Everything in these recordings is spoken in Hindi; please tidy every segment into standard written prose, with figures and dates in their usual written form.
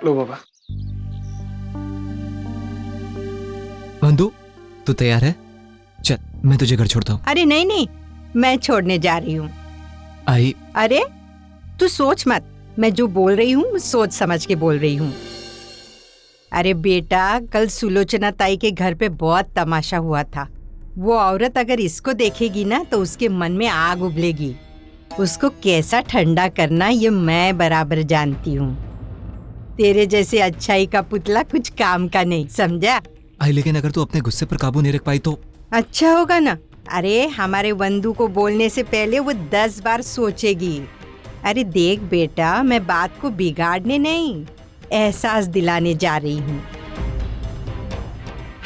लो बाबा। बंधु, तू तैयार है? चल मैं तुझे घर छोड़ता हूँ। अरे नहीं नहीं, मैं छोड़ने जा रही हूँ। आई। अरे तू सोच मत, मैं जो बोल रही हूँ सोच समझ के बोल रही हूँ। अरे बेटा, कल सुलोचना ताई के घर पे बहुत तमाशा हुआ था। वो औरत अगर इसको देखेगी ना तो उसके मन में आग उबलेगी। उसको कैसा ठंडा करना ये मैं बराबर जानती हूँ। तेरे जैसे अच्छाई का पुतला कुछ काम का नहीं, समझा? आई, लेकिन अगर तू अपने गुस्से पर काबू नहीं रख पाई तो? अच्छा होगा ना। अरे हमारे वंदू को बोलने से पहले वो 10 बार सोचेगी। अरे देख बेटा, मैं बात को बिगाड़ने नहीं, एहसास दिलाने जा रही हूँ।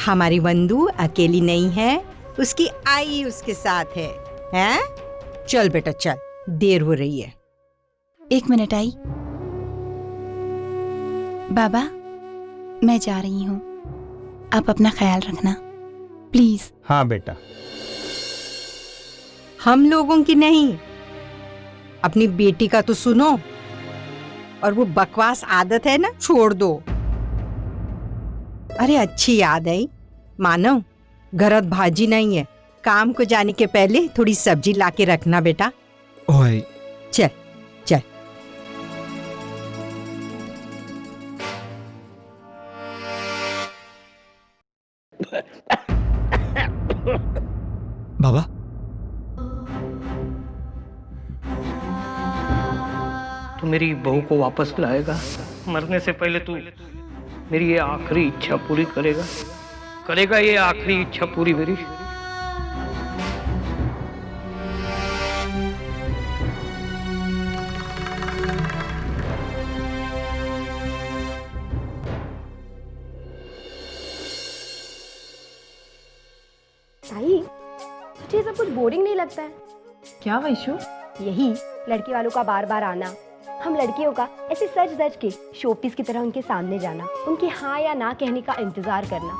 हमारी वंदू अकेली नहीं है, उसकी आई उसके साथ है, हैं? चल बेटा चल, देर हो रही है। 1 मिनट आई। बाबा, मैं जा रही हूँ, आप अपना ख्याल रखना प्लीज। हाँ बेटा। हम लोगों की नहीं, अपनी बेटी का तो सुनो। और वो बकवास आदत है ना, छोड़ दो। अरे अच्छी याद आई, मानव घरत भाजी नहीं है, काम को जाने के पहले थोड़ी सब्जी लाके रखना बेटा। ओए चल चल। बाबा, तू मेरी बहू को वापस लाएगा? मरने से पहले तू मेरी ये आखिरी इच्छा पूरी करेगा? करेगा ये आखिरी इच्छा पूरी मेरी? ताई, तुझे सब कुछ बोरिंग नहीं लगता है? क्या वैशु? यही लड़की वालों का बार बार आना, हम लड़कियों का ऐसे सज धज के शोपीस की तरह उनके सामने जाना, उनके हाँ या ना कहने का इंतजार करना।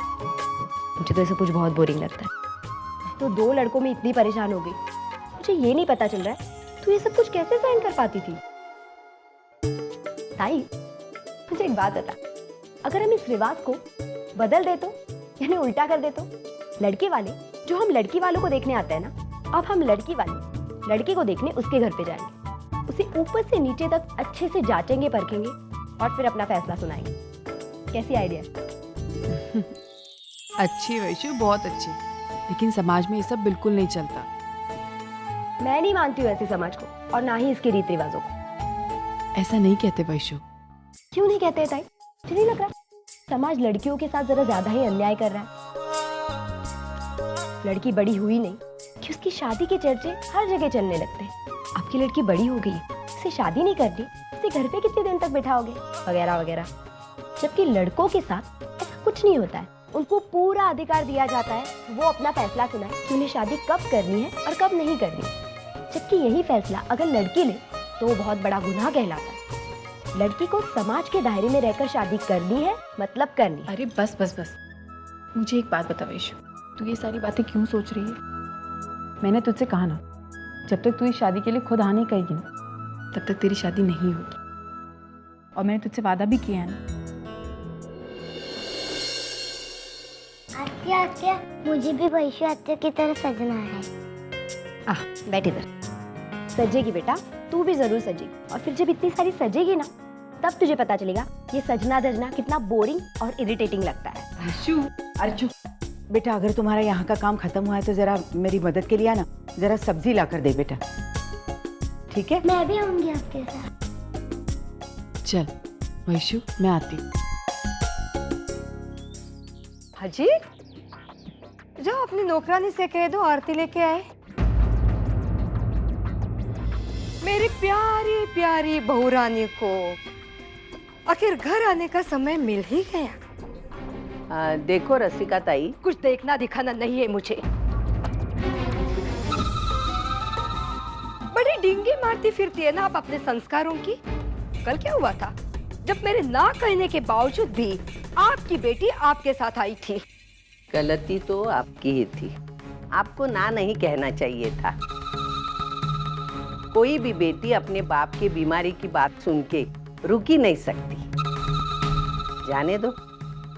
मुझे तो ये सब कुछ बहुत बोरिंग लगता है। तो 2 लड़कों में इतनी परेशान हो गई, मुझे ये नहीं पता चल रहा है तू ये सब कुछ कैसे सहन कर पाती थी। ताई, मुझे एक बात बता, अगर हम इस रिवाज को बदल दे तो, यानी उल्टा कर दे तो? लड़के वाले जो हम लड़की वालों को देखने आते हैं ना, अब हम लड़की वाले लड़के को देखने उसके घर पे जाएंगे, उसे ऊपर से नीचे तक अच्छे से जांचेंगे परखेंगे और फिर अपना फैसला सुनाएंगे। कैसी आइडिया? अच्छी वैशु, बहुत अच्छी, लेकिन समाज में ये सब बिल्कुल नहीं चलता। मैं नहीं मानती हूँ ऐसे समाज को, और ना ही इसके रीति रिवाजों को। ऐसा नहीं कहते वैशु। क्यों नहीं कहते ताई? मुझे नहीं लग रहा समाज लड़कियों के साथ जरा ज्यादा ही अन्याय कर रहा है। लड़की बड़ी हुई नहीं कि उसकी शादी के चर्चे हर जगह चलने लगते हैं। आपकी लड़की बड़ी हो गई, उसे शादी नहीं करनी, उसे घर पे कितने दिन तक बिठाओगे, वगैरह वगैरह। जबकि लड़कों के साथ ऐसा कुछ नहीं होता है, उनको पूरा अधिकार दिया जाता है वो अपना फैसला सुनाए कि उन्हें शादी कब करनी है और कब नहीं करनी। जबकि यही फैसला अगर लड़की ले तो वो बहुत बड़ा गुनाह कहलाता है। लड़की को समाज के दायरे में रहकर शादी करनी है, मतलब करनी है। अरे बस बस बस, मुझे एक बात बता वैशु, तू ये सारी बातें क्यों सोच रही है? मैंने तुझसे कहा ना, जब तक तू इस शादी के लिए खुद हाँ नहीं कहेगी ना, तब तक तेरी शादी नहीं होगी। और मैंने तुझसे वादा भी किया है ना। आत्या आत्या, मुझे भी वैशु आत्या की तरह सजना है। बैठ इधर। सजेगी बेटा, तू भी जरूर सजेगी, और फिर जब इतनी सारी सजेगी ना, तब तुझे पता चलेगा ये सजना धजना कितना बोरिंग और इरिटेटिंग लगता है। वैशु, अरे चुप बेटा, अगर तुम्हारा यहाँ का काम खत्म हुआ है तो जरा मेरी मदद के लिए आना, जरा सब्जी ला कर दे बेटा, ठीक है? मैं भी आऊंगी आपके साथ। चल वैशु, मैं आती हूँ। हाजी, जाओ अपनी नौकरानी से कह दो आरती लेके आए। मेरी प्यारी प्यारी बहुरानी को आखिर घर आने का समय मिल ही गया। देखो रसिका ताई, कुछ देखना दिखाना नहीं है मुझे। बड़ी डिंगी मारती फिरती है ना आप अपने संस्कारों की। कल क्या हुआ था जब मेरे ना कहने के बावजूद भी आपकी बेटी आपके साथ आई थी? गलती तो आपकी ही थी, आपको ना नहीं कहना चाहिए था। कोई भी बेटी अपने बाप की बीमारी की बात सुन के रुक ही नहीं सकती। जाने दो,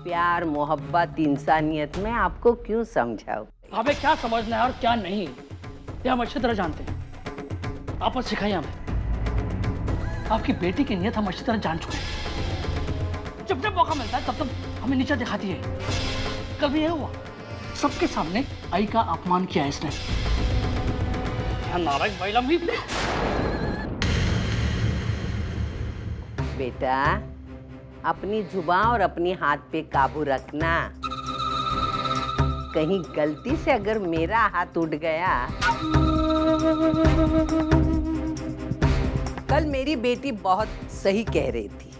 प्यार मोहब्बत इंसानियत में आपको क्यों समझाऊं? हमें क्या समझना है और क्या नहीं, ये हम अच्छी तरह जानते हैं। आप बस सिखाइए हमें। आपकी बेटी की नीयत हम अच्छी तरह जान चुके हैं। जब जब मौका मिलता है तब तब हमें नीचा दिखाती है। कल भी यह हुआ, सबके सामने आई का अपमान किया इसने। यहाँ नारायण महिला भी। बेटा, अपनी जुबान और अपनी हाथ पे काबू रखना। कहीं गलती से अगर मेरा हाथ उठ गया। कल मेरी बेटी बहुत सही कह रही थी,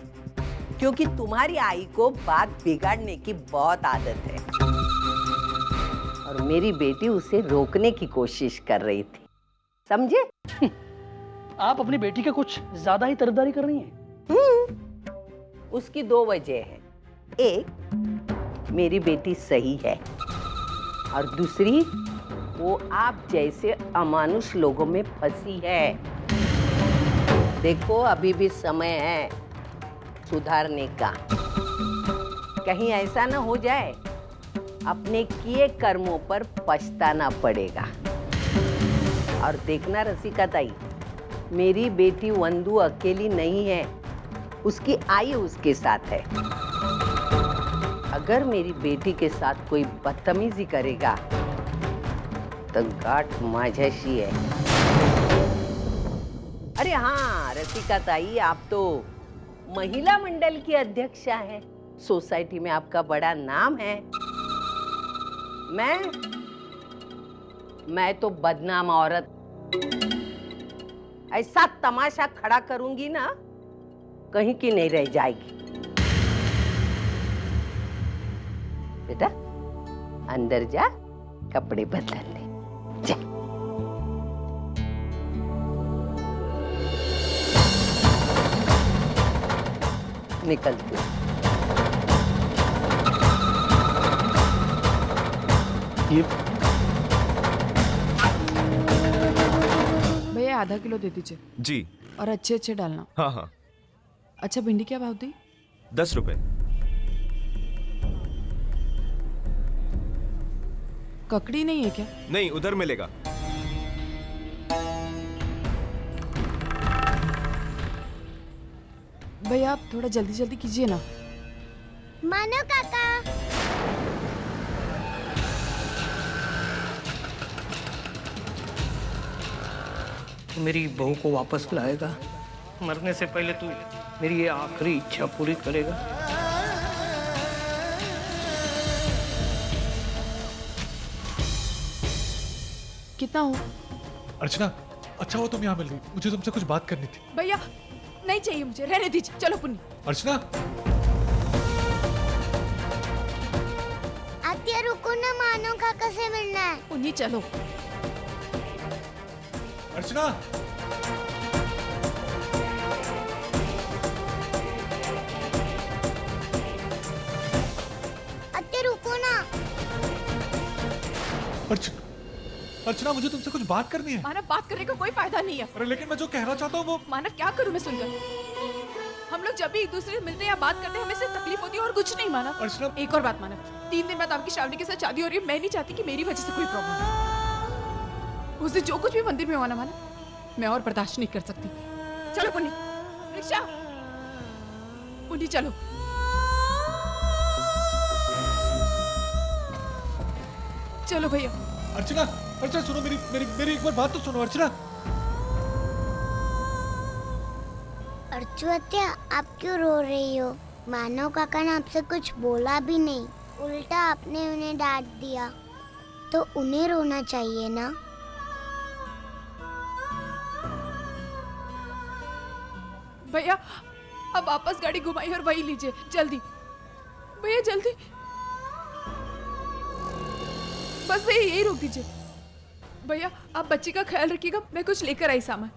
क्योंकि तुम्हारी आई को बात बिगाड़ने की बहुत आदत है और मेरी बेटी उसे रोकने की कोशिश कर रही थी, समझे? आप अपनी बेटी के कुछ ज्यादा ही तरफदारी कर रही हैं। उसकी दो वजह है। एक, मेरी बेटी सही है और दूसरी, वो आप जैसे अमानुष लोगों में फंसी है। देखो, अभी भी समय है सुधारने का। कहीं ऐसा ना हो जाए अपने किए कर्मों पर पछताना पड़ेगा। और देखना रसिका ताई, मेरी बेटी वंदू अकेली नहीं है, उसकी आई उसके साथ है। अगर मेरी बेटी के साथ कोई बदतमीजी करेगा तो गाठ माझ्याशी है। अरे हाँ रसिका ताई, आप तो महिला मंडल की अध्यक्षा है, सोसाइटी में आपका बड़ा नाम है। मैं तो बदनाम औरत ऐसा तमाशा खड़ा करूंगी ना, कहीं की नहीं रह जाएगी। बेटा अंदर जा, कपड़े बदल ले, जा। निकल तू। भैया आधा किलो दे दीजिए जी। और अच्छे अच्छे डालना। हाँ हाँ। अच्छा, भिंडी क्या भाव दी? 10 रुपए। ककड़ी नहीं है क्या? नहीं, उधर मिलेगा। भैया आप थोड़ा जल्दी जल्दी कीजिए ना। मानो काका। तू मेरी बहू को वापस लाएगा? मरने से पहले तू मेरी ये आखिरी इच्छा पूरी करेगा? कितना हो? अर्चना, अच्छा हो तुम यहाँ मिल गई, मुझे तुमसे कुछ बात करनी थी। भैया नहीं चाहिए मुझे, रहने दीजिए। चलो पुन्नी। अर्चना, आत्या रुको ना, मानो काका से मिलना है। पुन्नी चलो। अर्चना, आत्या रुको ना। अर्चना, मुझे तुमसे कुछ बात करनी है। मानव, बात करने का कोई फायदा नहीं है। अरे लेकिन मैं जो कहना चाहता हूँ वो। मानव, क्या करूं मैं सुनकर? हम लोग जब भी एक दूसरे से मिलते हैं या बात करते हैं, हमें सिर्फ तकलीफ होती है और कुछ नहीं। मानव, अर्चना, एक और बात मानव, 3 दिन बाद आपकी श्रावणी के साथ शादी हो रही है। मैं नहीं चाहती कि मेरी वजह से कोई प्रॉब्लम हो। उसने जो कुछ भी मंदिर में हुआ ना मानव, मैं और बर्दाश्त नहीं कर सकती। चलो पुन्नी, रिक्शा पुन्नी, चलो। चलो भैया। अर्चना, अर्चना सुनो, मेरी मेरी मेरी एक बार बात तो सुनो। अर्चना, अर्चू आत्या, आप क्यों रो रही हो? मानव काका ने आपसे कुछ बोला भी नहीं, उल्टा आपने उन्हें डांट दिया, तो उन्हें रोना चाहिए ना। भैया अब वापस गाड़ी घुमाई और वही लीजिए, जल्दी भैया, जल्दी। बस भैया यही रोक दीजिए। भैया आप बच्ची का ख्याल रखिएगा, मैं कुछ लेकर आई सामान।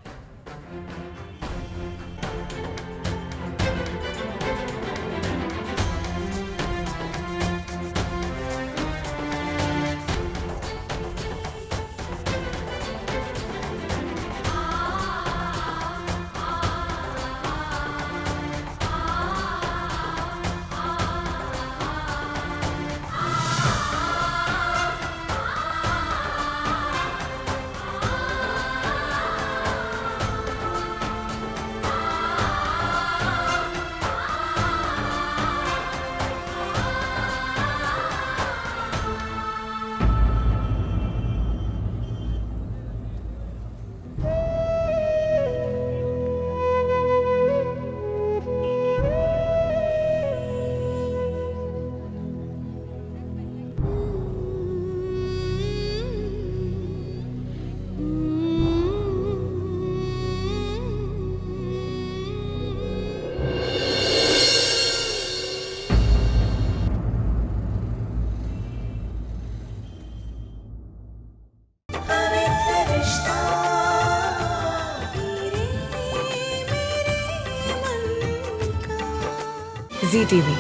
जी टीवी,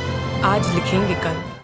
आज लिखेंगे कल।